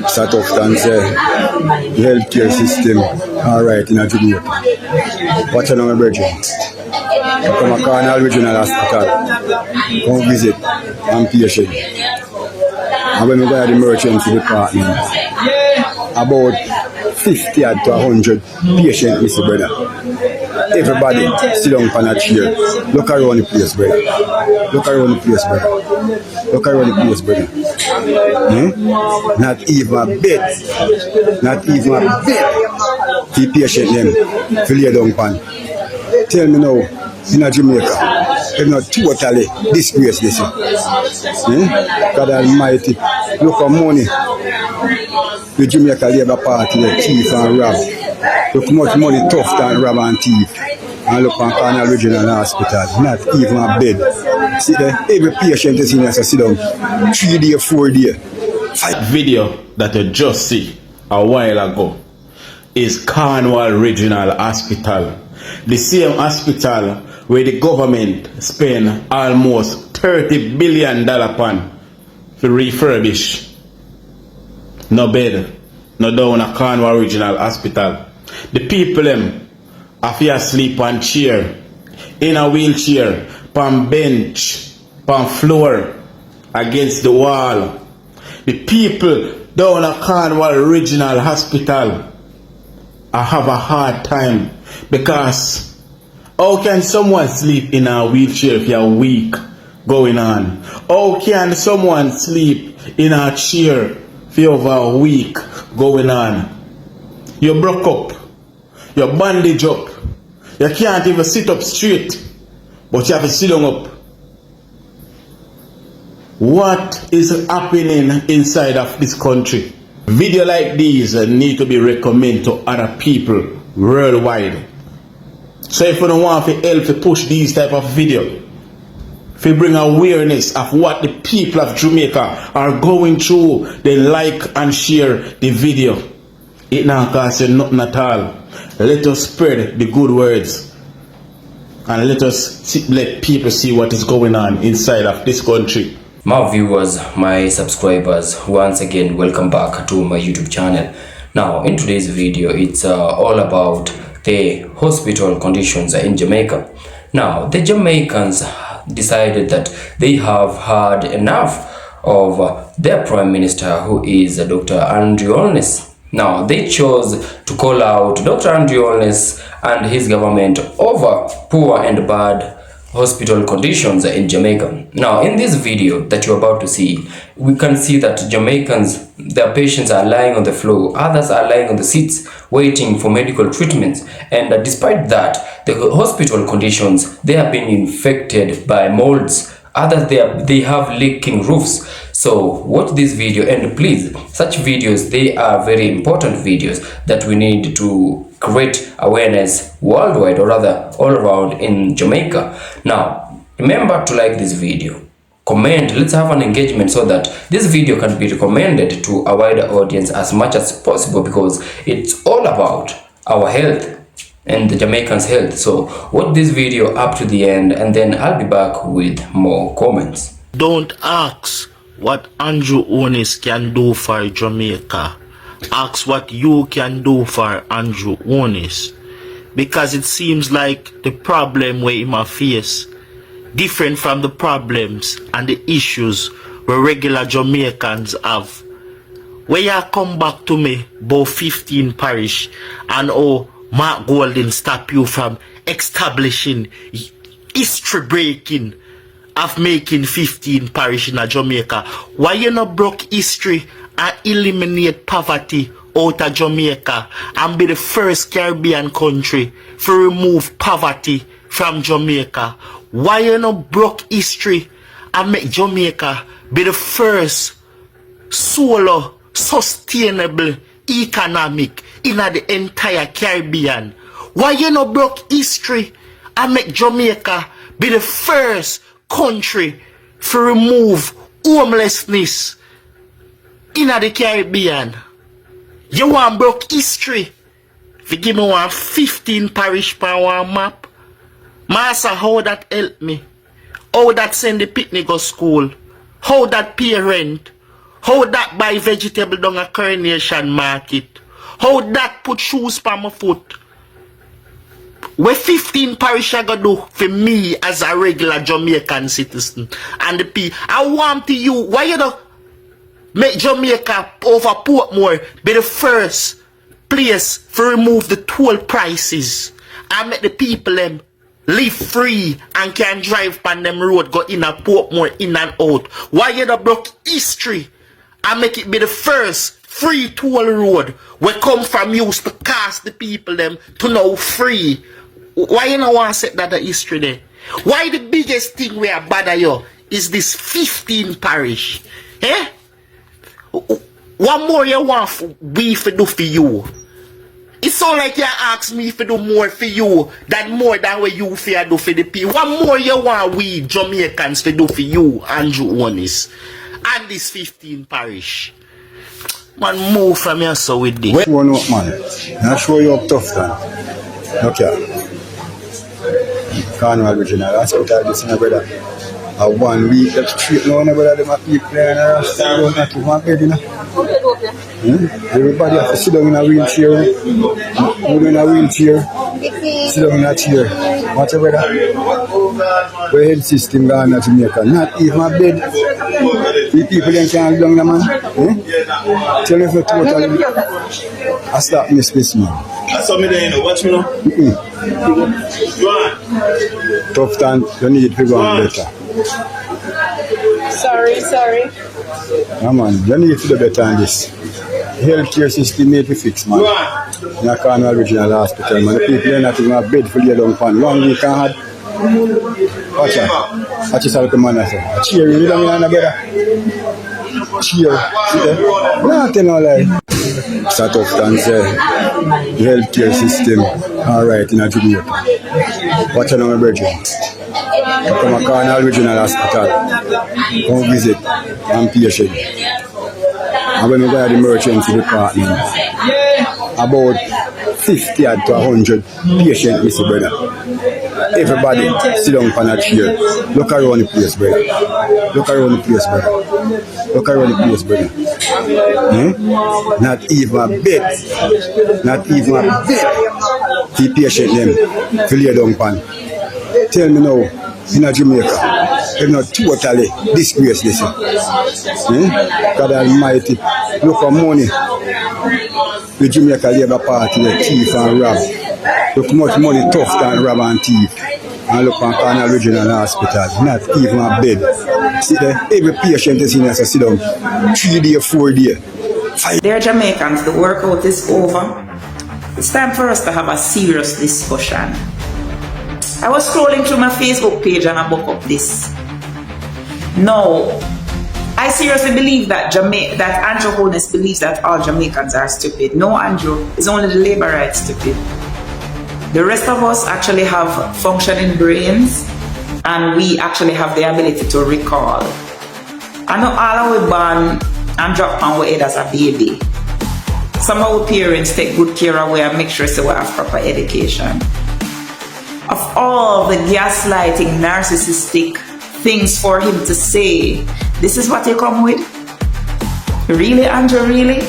Start off and say the healthcare system alright in Jamaica. Watch out my brethren. Come a Carnal Regional Hospital. Come visit and patient. And when we go to the emergency department, about 50 to 100 patients, Mr. Brother. Everybody sit down on a chair. Look around the place, brother. Look around the place, brother. Look around the place, brother. Not even a bed. Not even a bed. The patient them to lay down pan. Tell me now, in Jamaica, they're not totally disgrace this. God Almighty, look at money. The Jamaica Labour Party, the thief and rob. Look how much money tough than rob and thief. And look on Carnal Regional Hospital, not even a bed. See there, every patient is in here, so sit down. 3 days, 4 days. Video that you just see a while ago is Cornwall Regional Hospital. The same hospital where the government spend almost $30 billion upon to refurbish. No bed, no down a Cornwall Regional Hospital. The people them have to sleep on chair, in a wheelchair, on bench, on floor, against the wall. The people down a Cornwall Regional Hospital I have a hard time because how can someone sleep in a wheelchair if you're weak going on? How can someone sleep in a chair if you're over a week going on? You broke up, you bandage up, you can't even sit up straight, but you have to sit down up. What is happening inside of this country? Video like these need to be recommended to other people worldwide. So if you don't want to help to push these type of video, if you bring awareness of what the people of Jamaica are going through, then like and share the video. It not cost you nothing at all. Let us spread the good words and let people see what is going on inside of this country. My viewers, my subscribers, once again welcome back to my YouTube channel. Now in today's video it's all about the hospital conditions in Jamaica. Now the Jamaicans decided that they have had enough of their Prime Minister, who is Dr. Andrew Holness. Now they chose to call out Dr. Andrew Holness and his government over poor and bad hospital conditions in Jamaica. Now in this video that you're about to see, we can see that Jamaicans, their patients are lying on the floor, others are lying on the seats waiting for medical treatments, and despite that, the hospital conditions, they have been infected by molds, others they have leaking roofs. So watch this video, and please, such videos, they are very important videos that we need to create awareness worldwide, or rather all around in Jamaica. Now remember to like this video, comment, let's have an engagement so that this video can be recommended to a wider audience as much as possible, because it's all about our health and the Jamaicans' health. So watch this video up to the end, and then I'll be back with more comments. Don't ask what Andrew Holness can do for Jamaica. Ask what you can do for Andrew Holness. Because it seems like the problem where him face different from the problems and the issues where regular Jamaicans have. When you come back to me about 15 parish and Mark Golden stop you from establishing history breaking of making 15 parish in Jamaica, why you not broke history and eliminate poverty out of Jamaica and be the first Caribbean country to remove poverty from Jamaica? Why you not broke history and make Jamaica be the first solo sustainable economic in the entire Caribbean? Why you not broke history and make Jamaica be the first country to remove homelessness in the Caribbean? You want broke history? If you give me 15 parish per one map, Master, how that help me? How that send the picnic go school? How that pay rent? How that buy vegetable down a Coronation Market? How that put shoes for my foot? Where 15 parish I gonna do for me as a regular Jamaican citizen? And the people, I want to you, why you don't make Jamaica over Portmore be the first place to remove the toll prices and make the people them live free and can drive on them road, go in a Portmore, in and out? Why you don't block history and make it be the first free toll road where come from used to cost the people them to now free? Why you don't want to set that the history there? Why the biggest thing we are bother you is this 15 parish? Eh? What more you want we to do for you? It sound like you ask me to do more for you than what you fear do for the people. What more you want we Jamaicans to do for you, Andrew Honest, and this 15 parish? Man, move from here so with this. One up, man. I'll show you up tough, man. Okay. Carnival Regional Hospital, this is brother. 1 week, that's straight now, brother. Them have people playing around, stand not to one bed, you know. Everybody has to sit down in a wheelchair. Move in a wheelchair. Sit down in a chair. What's your brother? The health system gone to Jamaica. Not even a bed. The people then can't go down, man. Tell me if you totally. I stop this man. I saw me there, you know. Watch me now. Go on. Tough time, you need to go on better. Sorry. Yeah, man, you need to do better on this. The healthcare system need to fix, man. In a Carnival Regional Hospital, man. The people are not even a bed for lay down on. 1 week and had. Watch out. Watch yourself, man. I say. Cheer, you don't know better. Cheer. See there? Not tell no lie. It's a tough time, say. The healthcare system, alright, in a Jamaica. Watch out, my brethren. Come a Carnival Regional Hospital. Come visit and patient. And when we go to the emergency department, about 50 to 100 patients, Mr. Brother. Everybody sit down on a chair. Look around the place, brother. Look around the place, brother. Look around the place, brother. Not even a bed. Not even a bed. The patient them to lay down on. Tell me now, in a Jamaica, they're not totally disgrace this. God Almighty, look at money. The Jamaica Labour Party, the thief and rob. Look much money tough than rob and thief. And look on Carnival Regional Hospital, not even a bed. See there, every patient is in here, so sit down. 3 days, 4 days. Dear Jamaicans, the workout is over. It's time for us to have a serious discussion. I was scrolling through my Facebook page and I woke up this. No, I seriously believe that Andrew Holness believes that all Jamaicans are stupid. No, Andrew, it's only the Labour right stupid. The rest of us actually have functioning brains and we actually have the ability to recall. I know all of we born and drop on our head as a baby. Some of our parents take good care of we and make sure so we have proper education. Of all the gaslighting, narcissistic things for him to say, this is what you come with? Really, Andrew, really?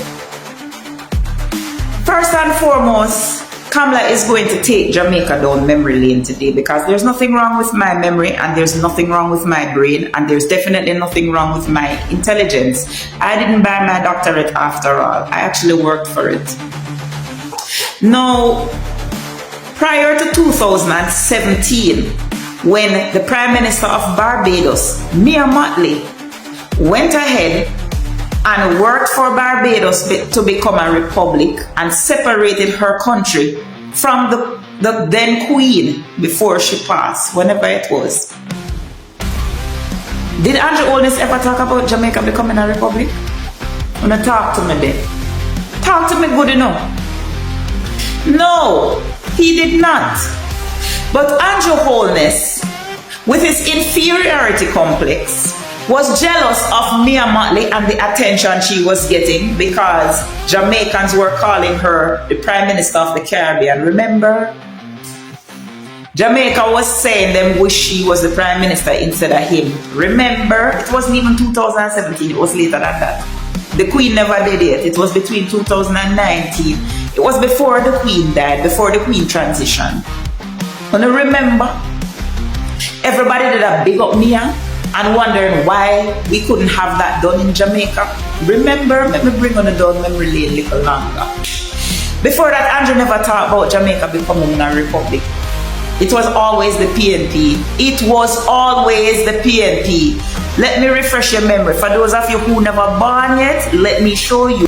First and foremost, Kamala is going to take Jamaica down memory lane today because there's nothing wrong with my memory and there's nothing wrong with my brain and there's definitely nothing wrong with my intelligence. I didn't buy my doctorate after all. I actually worked for it. Now, prior to 2017, when the Prime Minister of Barbados, Mia Mottley, went ahead and worked for Barbados to become a republic and separated her country from the then Queen before she passed, whenever it was. Did Andrew Holness ever talk about Jamaica becoming a republic? Wanna talk to me then? Talk to me good enough. No, he did not. But Andrew Holness, with his inferiority complex, was jealous of Mia Mottley and the attention she was getting because Jamaicans were calling her the Prime Minister of the Caribbean. Remember? Jamaica was saying them wish she was the Prime Minister instead of him. Remember? It wasn't even 2017, it was later than that. The Queen never did it. It was between 2019. It was before the Queen died, before the Queen transitioned. And I remember, everybody did a big up me and wondering why we couldn't have that done in Jamaica. Remember, let me bring on the down memory lane a little longer. Before that, Andrew never talked about Jamaica becoming a republic. It was always the PNP. It was always the PNP. Let me refresh your memory. For those of you who never born yet, let me show you.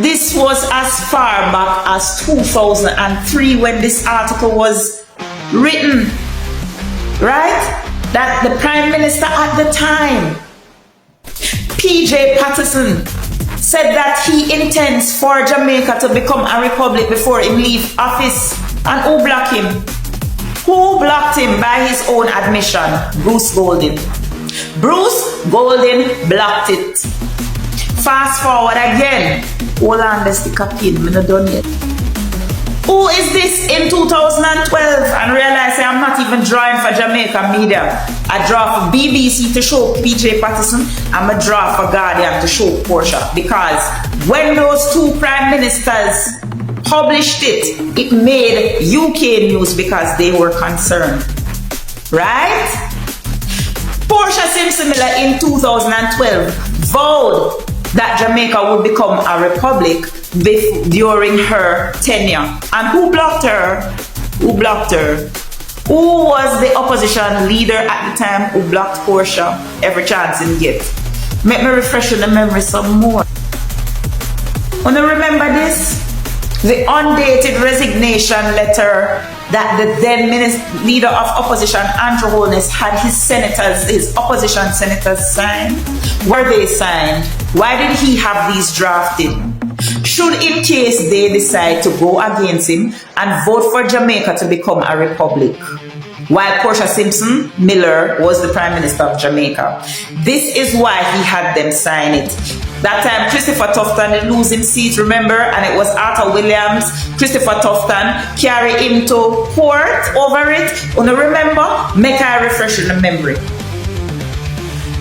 This was as far back as 2003 when this article was written, right? That the Prime Minister at the time, PJ Patterson, said that he intends for Jamaica to become a republic before he leave office. And who blocked him? Who blocked him by his own admission? Bruce Golding. Bruce Golding blocked it. Fast forward again. Hold on, let's stick a pin. I'm not done yet. Who is this in 2012? And realize I'm not even drawing for Jamaica media. I draw for BBC to show PJ Patterson. I'm a draw for Guardian to show Portia. Because when those two prime ministers published it, it made UK news because they were concerned. Right? Portia Simpson Miller in 2012 vowed that Jamaica would become a republic during her tenure. And who blocked her? Who blocked her? Who was the opposition leader at the time who blocked Portia every chance in get? Make me refresh the memory some more. Wanna remember this? The undated resignation letter that the then leader of opposition, Andrew Holness, had his opposition senators sign. Were they signed? Why did he have these drafted? Should, in case they decide to go against him and vote for Jamaica to become a republic, while Portia Simpson Miller was the Prime Minister of Jamaica. This is why he had them sign it. That time, Christopher Tufton did lose his seat, remember? And it was Arthur Williams, Christopher Tufton, carry him to court over it. Wanna remember? Make I refresh in the memory.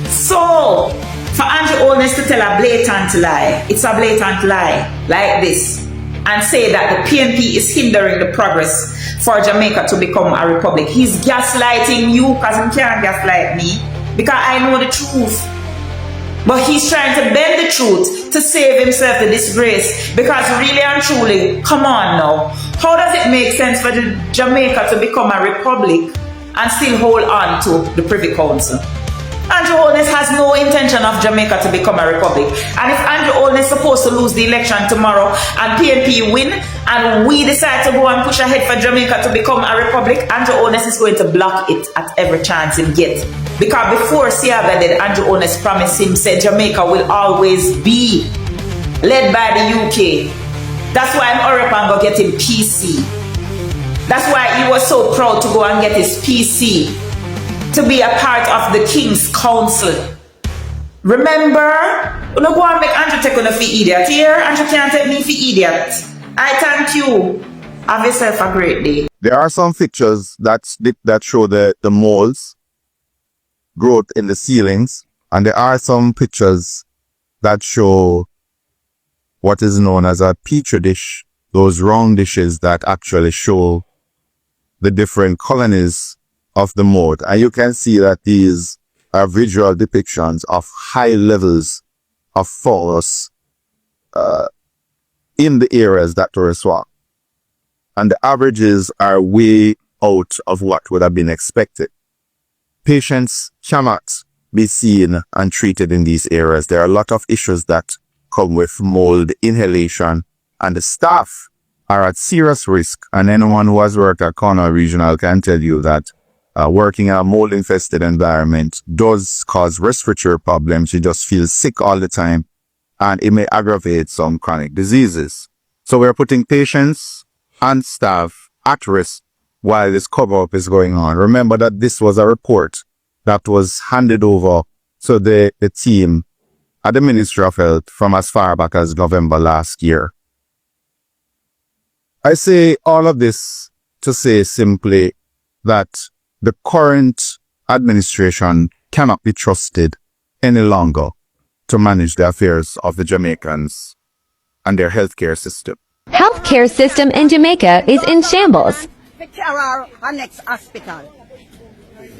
So, for Andrew Holness to tell a blatant lie, it's a blatant lie, like this, and say that the PNP is hindering the progress for Jamaica to become a republic. He's gaslighting you because he can't gaslight me because I know the truth. But he's trying to bend the truth to save himself the disgrace because really and truly, come on now, how does it make sense for Jamaica to become a republic and still hold on to the Privy Council? Andrew Holness has no intention of Jamaica to become a republic. And if Andrew Holness is supposed to lose the election tomorrow and PNP win and we decide to go and push ahead for Jamaica to become a republic, Andrew Holness is going to block it at every chance he gets. Because before Siaga did, Andrew Holness promised him, said Jamaica will always be led by the UK. That's why I'm hurry up and go get him PC. That's why he was so proud to go and get his PC. To be a part of the King's Council. Remember? You go and make Andrew take on a for idiot. Here, Andrew can't take me for idiot. I thank you. Have yourself a great day. There are some pictures that show the moles growth in the ceilings, and there are some pictures that show what is known as a petri dish, those round dishes that actually show the different colonies of the mold. And you can see that these are visual depictions of high levels of phosphorus in the areas that were swamped. And the averages are way out of what would have been expected. Patients cannot be seen and treated in these areas. There are a lot of issues that come with mold inhalation, and the staff are at serious risk. And anyone who has worked at Cornwall Regional can tell you that working in a mold-infested environment does cause respiratory problems. You just feel sick all the time, and it may aggravate some chronic diseases. So we're putting patients and staff at risk while this cover-up is going on. Remember that this was a report that was handed over to the team at the Ministry of Health from as far back as November last year. I say all of this to say simply that the current administration cannot be trusted any longer. to manage the affairs of the Jamaicans and their healthcare system. Healthcare system in Jamaica is in shambles. The care our next hospital.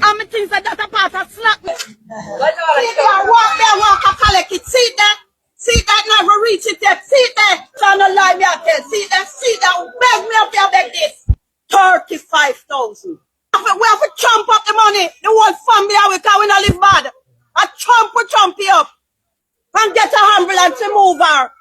I'm things that a part of slack me. See there, walk a collect it. See that? See that never reach it yet. See that? Trying to lie me out there. See that? Beg me up here, beg this. 35,000. We have to chomp up the money. The whole family are we can we not live bad. I chomp it up. And get a ambulance to move her.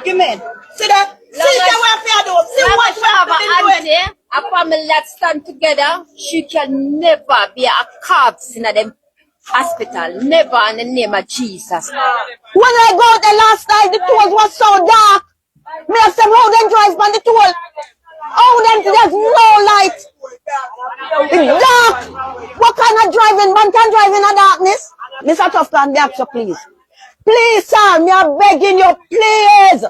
Give me. See that? See what we are doing. See what we have been doing. A family that stand together, she can never be a corpse in them hospital. Never in the name of Jesus. When I go out the last night, the toll was so dark. Me have some how them drive on the toll. Oh, there's no light. It's dark. What kind of driving? Man can drive in the darkness. Mr. Tufton, me ask you please. Please, sir, me are begging you, please.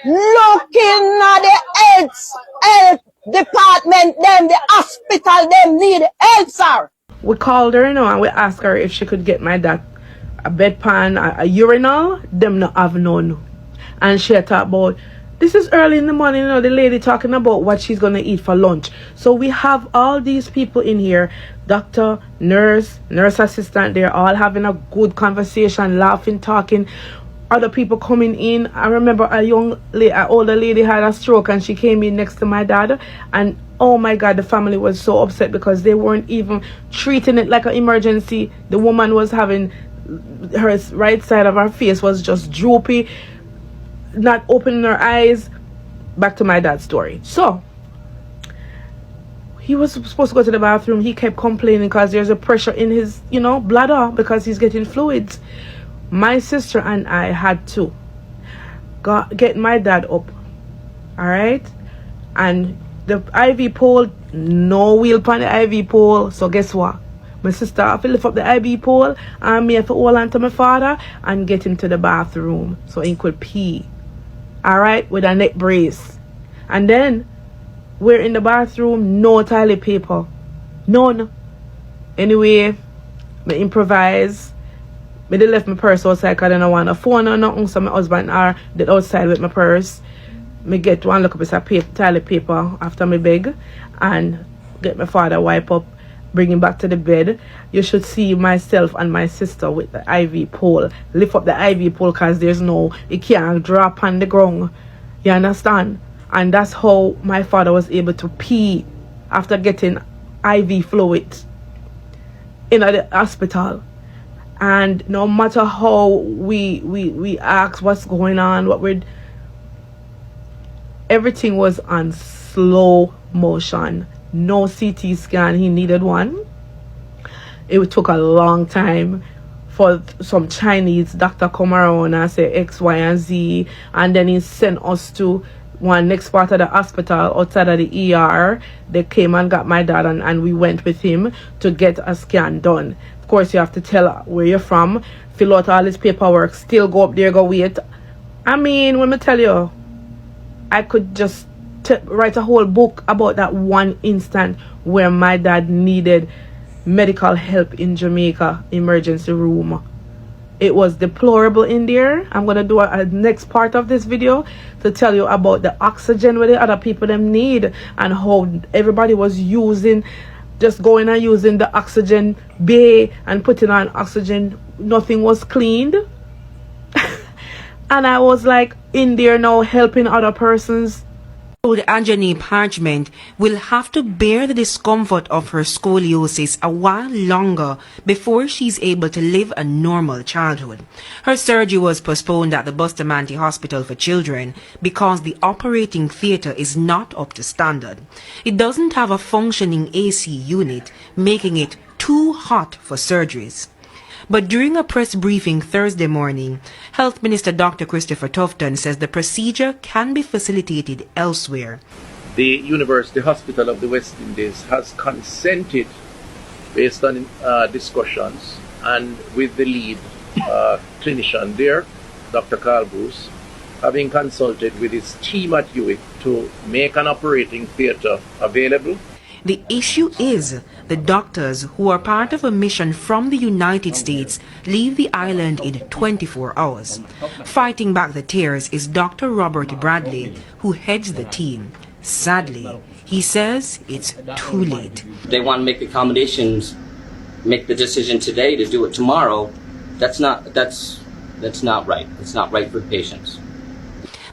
Looking at the health department, them, the hospital, them need help, sir. We called her, and we asked her if she could get my dad a bedpan, a urinal. Them not have none. And she had talked about, this is early in the morning, the lady talking about what she's going to eat for lunch. So we have all these people in here, doctor, nurse assistant, they're all having a good conversation, laughing, talking. Other people coming in. I remember an older lady had a stroke and she came in next to my dad, and oh my God, the family was so upset because they weren't even treating it like an emergency. The woman was having, her right side of her face was just droopy, not opening her eyes. Back to my dad's story. So he was supposed to go to the bathroom. He kept complaining because there's a pressure in his bladder because he's getting fluids. My sister and I had to get my dad up, all right? And the IV pole, no wheel on the IV pole. So guess what? My sister have to lift up the IV pole and me have to hold on to my father and get him to the bathroom so he could pee, all right, with a neck brace. And then we're in the bathroom, no toilet paper, none. Anyway, I improvise. I left my purse outside because I don't want a phone or nothing, so my husband are outside with my purse. I get one look up piece of toilet paper after my beg and get my father wipe up, bring him back to the bed. You should see myself and my sister with the IV pole. Lift up the IV pole because it can't drop on the ground. You understand? And that's how my father was able to pee after getting IV fluid in the hospital. And no matter how we ask what's going on, everything was on slow motion. No CT scan, he needed one. It took a long time for some Chinese doctor come around and say X, Y, and Z, and then he sent us to one next part of the hospital outside of the ER. They came and got my dad, and we went with him to get a scan done. Of course, you have to tell where you're from, fill out all this paperwork, still go up there, go wait. I mean, when I tell you, I could just write a whole book about that one instant where my dad needed medical help in Jamaica emergency room. It was deplorable in there. I'm going to do a next part of this video to tell you about the oxygen where the other people them need and how everybody was just going and using the oxygen bay and putting on oxygen. Nothing was cleaned. And I was like in there now helping other persons. Anjani Parchment will have to bear the discomfort of her scoliosis a while longer before she's able to live a normal childhood. Her surgery was postponed at the Bustamante Hospital for Children because the operating theatre is not up to standard. It doesn't have a functioning AC unit, making it too hot for surgeries. But during a press briefing Thursday morning, Health Minister Dr. Christopher Tufton says the procedure can be facilitated elsewhere. The University Hospital of the West Indies has consented, based on discussions and with the lead clinician there, Dr. Carl Bruce, having consulted with his team at UWIC to make an operating theatre available. The issue is the doctors who are part of a mission from the United States leave the island in 24 hours. Fighting back the tears is Dr. Robert Bradley, who heads the team. Sadly, he says it's too late. They want to make accommodations, make the decision today to do it tomorrow. That's not right. It's not right for patients.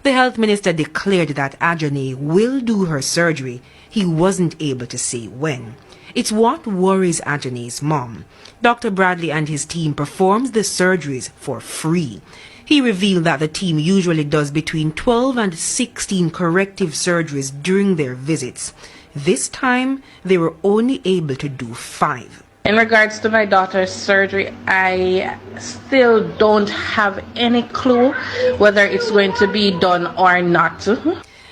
The health minister declared that Ajani will do her surgery. He wasn't able to say when. It's what worries Ajani's mom. Dr. Bradley and his team performs the surgeries for free. He revealed that the team usually does between 12 and 16 corrective surgeries during their visits. This time, they were only able to do 5. In regards to my daughter's surgery, I still don't have any clue whether it's going to be done or not.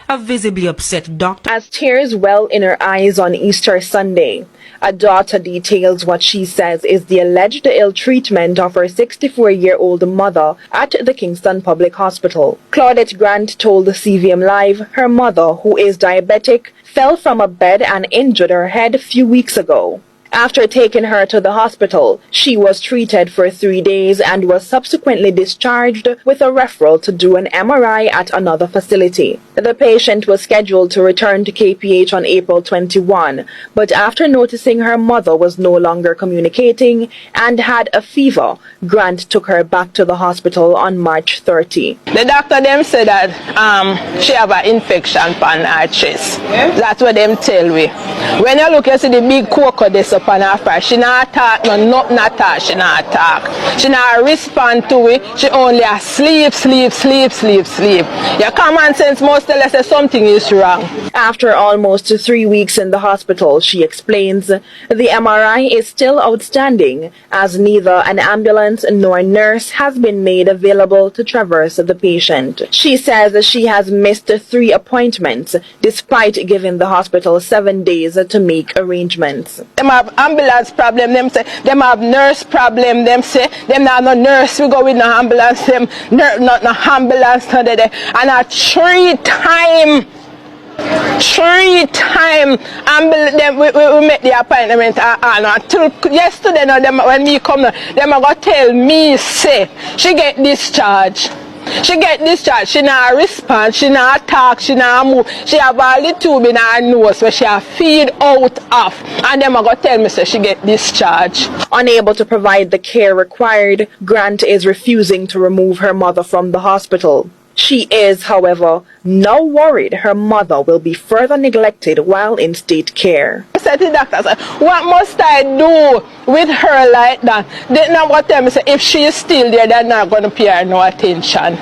A visibly upset doctor as tears well in her eyes on Easter Sunday. A daughter details what she says is the alleged ill treatment of her 64-year-old mother at the Kingston Public Hospital. Claudette Grant told CVM Live her mother, who is diabetic, fell from a bed and injured her head a few weeks ago. After taking her to the hospital, she was treated for 3 days and was subsequently discharged with a referral to do an MRI at another facility. The patient was scheduled to return to KPH on April 21, but after noticing her mother was no longer communicating and had a fever, Grant took her back to the hospital on March 30. The doctor them said that she have an infection on her chest. That's what them tell me. When you look, you see the big cocoa this upon her face. She not talk, nothing at all. She not talk. She not respond to it. She only sleep. Your common sense must tell us that something is wrong. After almost 3 weeks in the hospital, she explains, the MRI is still outstanding as neither an ambulance nor nurse has been made available to traverse the patient. She says she has missed 3 appointments despite giving the hospital 7 days to make arrangements. Them have ambulance problem, them say. Them have nurse problem, them say. Them not no nurse, we go with no ambulance, them not no ambulance today. And at 3 times, we make the appointment until yesterday. Now, them, when me come, them are going to tell me, say, she get discharged. She get discharged, she not respond, she not talk, she not move. She have all the tube in her nose where she have feed out of. And them are going to tell me, say, she get discharged. Unable to provide the care required, Grant is refusing to remove her mother from the hospital. She is, however, now worried her mother will be further neglected while in state care. I said to the doctor, what must I do with her like that? They not going to tell me, say, if she is still there, they're not going to pay her no attention.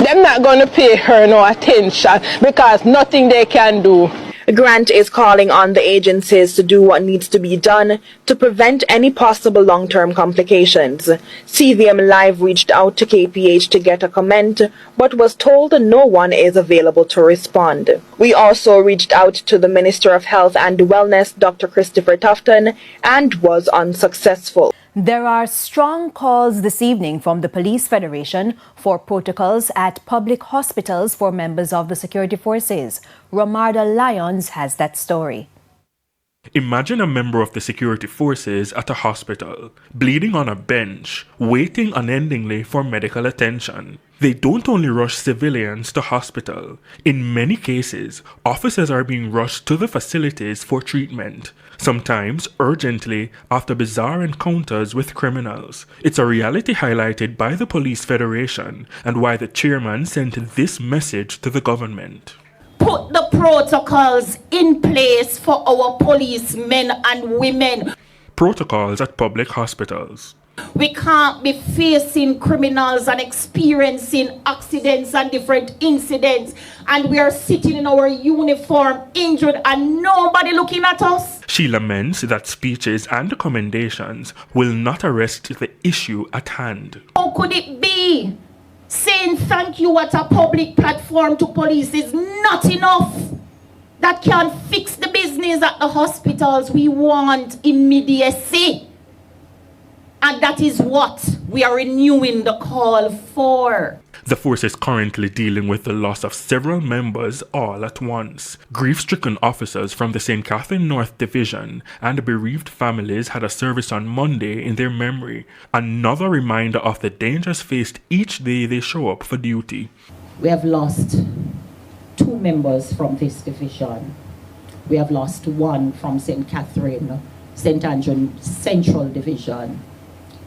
They're not going to pay her no attention because nothing they can do. Grant is calling on the agencies to do what needs to be done to prevent any possible long-term complications. CVM Live reached out to KPH to get a comment, but was told no one is available to respond. We also reached out to the Minister of Health and Wellness, Dr. Christopher Tufton, and was unsuccessful. There are strong calls this evening from the Police Federation for protocols at public hospitals for members of the security forces. Ramarda Lyons has that story. Imagine a member of the security forces at a hospital, bleeding on a bench, waiting unendingly for medical attention. They don't only rush civilians to hospital. In many cases, officers are being rushed to the facilities for treatment, sometimes urgently after bizarre encounters with criminals. It's a reality highlighted by the Police Federation and why the chairman sent this message to the government. Put the protocols in place for our policemen and women. Protocols at public hospitals. We can't be facing criminals and experiencing accidents and different incidents, and we are sitting in our uniform injured and nobody looking at us. She laments that speeches and commendations will not arrest the issue at hand. How could it be? Saying thank you at a public platform to police is not enough. That can't fix the business at the hospitals. We want immediacy. And that is what we are renewing the call for. The force is currently dealing with the loss of several members all at once. Grief-stricken officers from the St. Catherine North Division and bereaved families had a service on Monday in their memory. Another reminder of the dangers faced each day they show up for duty. We have lost 2 members from this division. We have lost 1 from St. Catherine, St. Andrew Central Division,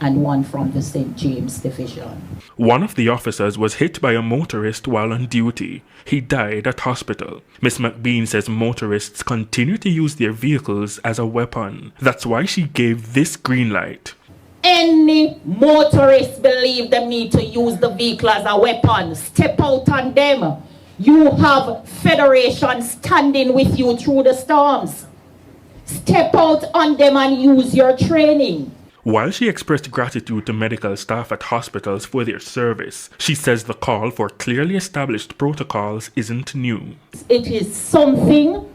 and 1 from the St. James Division. One of the officers was hit by a motorist while on duty. He died at hospital. Ms. McBean says motorists continue to use their vehicles as a weapon. That's why she gave this green light. Any motorist believe they need to use the vehicle as a weapon, step out on them. You have Federation standing with you through the storms. Step out on them and use your training. While she expressed gratitude to medical staff at hospitals for their service, she says the call for clearly established protocols isn't new. It is something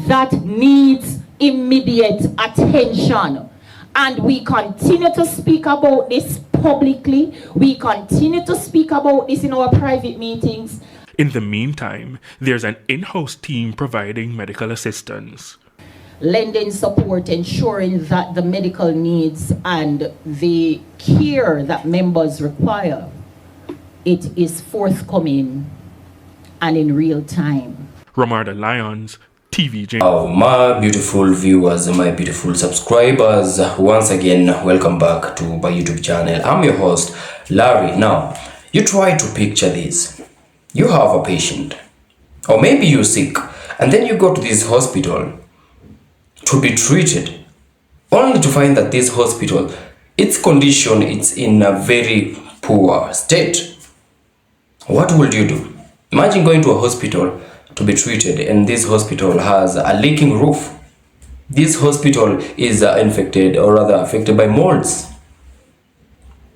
that needs immediate attention. And we continue to speak about this publicly. We continue to speak about this in our private meetings. In the meantime, there's an in-house team providing medical assistance. Lending support, ensuring that the medical needs and the care that members require, it is forthcoming and in real time. Romarda Lyons, TVJ. Oh, my beautiful viewers, my beautiful subscribers, once again, welcome back to my YouTube channel. I'm your host, Larry. Now, you try to picture this. You have a patient, or maybe you're sick, and then you go to this hospital to be treated, only to find that this hospital, its condition, it's in a very poor state. What would you do? Imagine going to a hospital to be treated, and this hospital has a leaking roof. This hospital is infected, or rather affected by molds.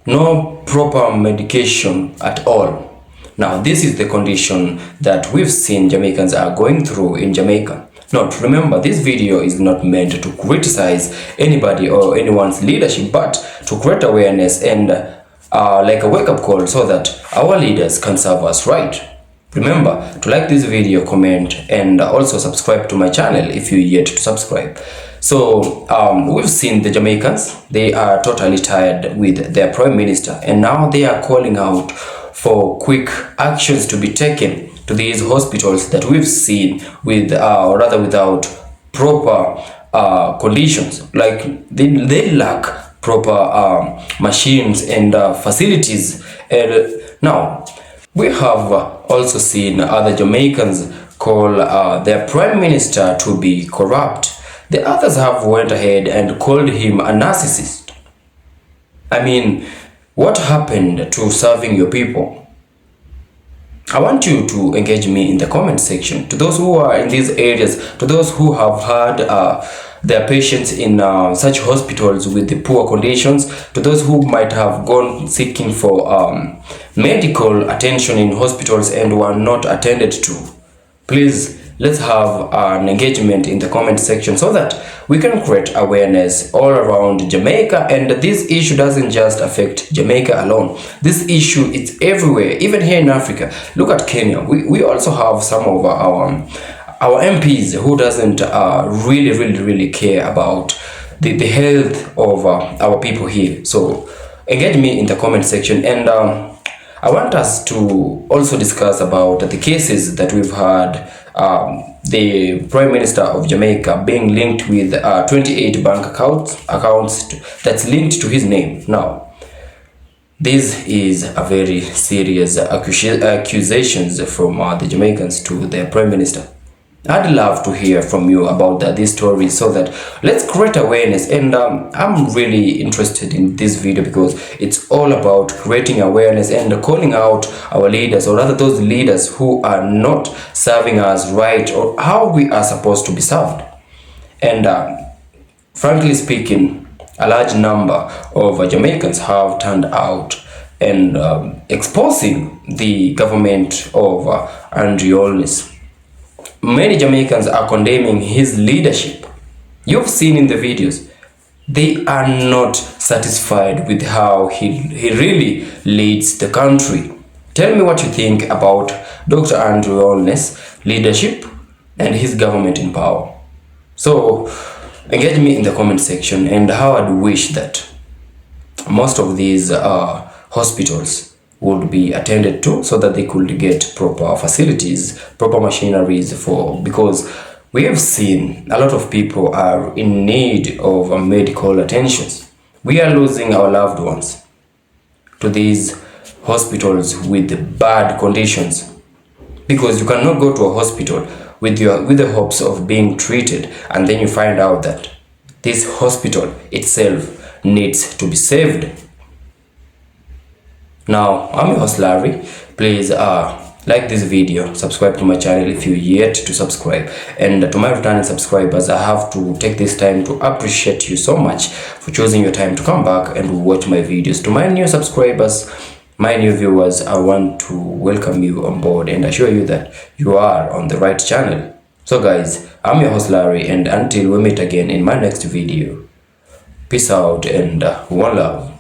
No proper medication at all. Now, this is the condition that we've seen Jamaicans are going through in Jamaica. Now, remember, this video is not meant to criticize anybody or anyone's leadership, but to create awareness and like a wake-up call so that our leaders can serve us right. Remember to like this video, comment, and also subscribe to my channel if you're yet to subscribe. So we've seen the Jamaicans. They are totally tired with their prime minister, and now they are calling out for quick actions to be taken to these hospitals that we've seen with or rather without proper conditions. Like they lack proper machines and facilities. And now we have also seen other Jamaicans call their prime minister to be corrupt. The others have went ahead and called him a narcissist. I mean, what happened to serving your people? I want you to engage me in the comment section. To those who are in these areas, to those who have had their patients in such hospitals with the poor conditions, to those who might have gone seeking for medical attention in hospitals and were not attended to, please, let's have an engagement in the comment section so that we can create awareness all around Jamaica. And this issue doesn't just affect Jamaica alone. This issue, it's everywhere, even here in Africa. Look at Kenya. We also have some of our MPs who doesn't really care about the health of our people here. So engage me in the comment section, and I want us to also discuss about the cases that we've had. The Prime Minister of Jamaica being linked with 28 bank accounts that's linked to his name. Now, this is a very serious accusations from the Jamaicans to their Prime Minister. I'd love to hear from you about these stories so that let's create awareness. And I'm really interested in this video because it's all about creating awareness and calling out our leaders, or rather those leaders who are not serving us right, or how we are supposed to be served. And frankly speaking, a large number of Jamaicans have turned out and exposing the government of Andrew Holness. Many Jamaicans are condemning his leadership. You've seen in the videos. they are not satisfied with how he really leads the country. Tell me what you think about Dr. Andrew Holness' leadership and his government in power. So engage me in the comment section, and how I'd wish that most of these hospitals would be attended to, so that they could get proper facilities, proper machineries because we have seen a lot of people are in need of medical attentions. We are losing our loved ones to these hospitals with bad conditions, because you cannot go to a hospital with the hopes of being treated, and then you find out that this hospital itself needs to be saved. Now, I'm your host Larry. Please like this video, subscribe to my channel if you yet to subscribe, and to my returning subscribers, I have to take this time to appreciate you so much for choosing your time to come back and watch my videos. To my new subscribers, my new viewers, I want to welcome you on board and assure you that you are on the right channel. So guys, I'm your host Larry, and until we meet again in my next video, peace out and one love.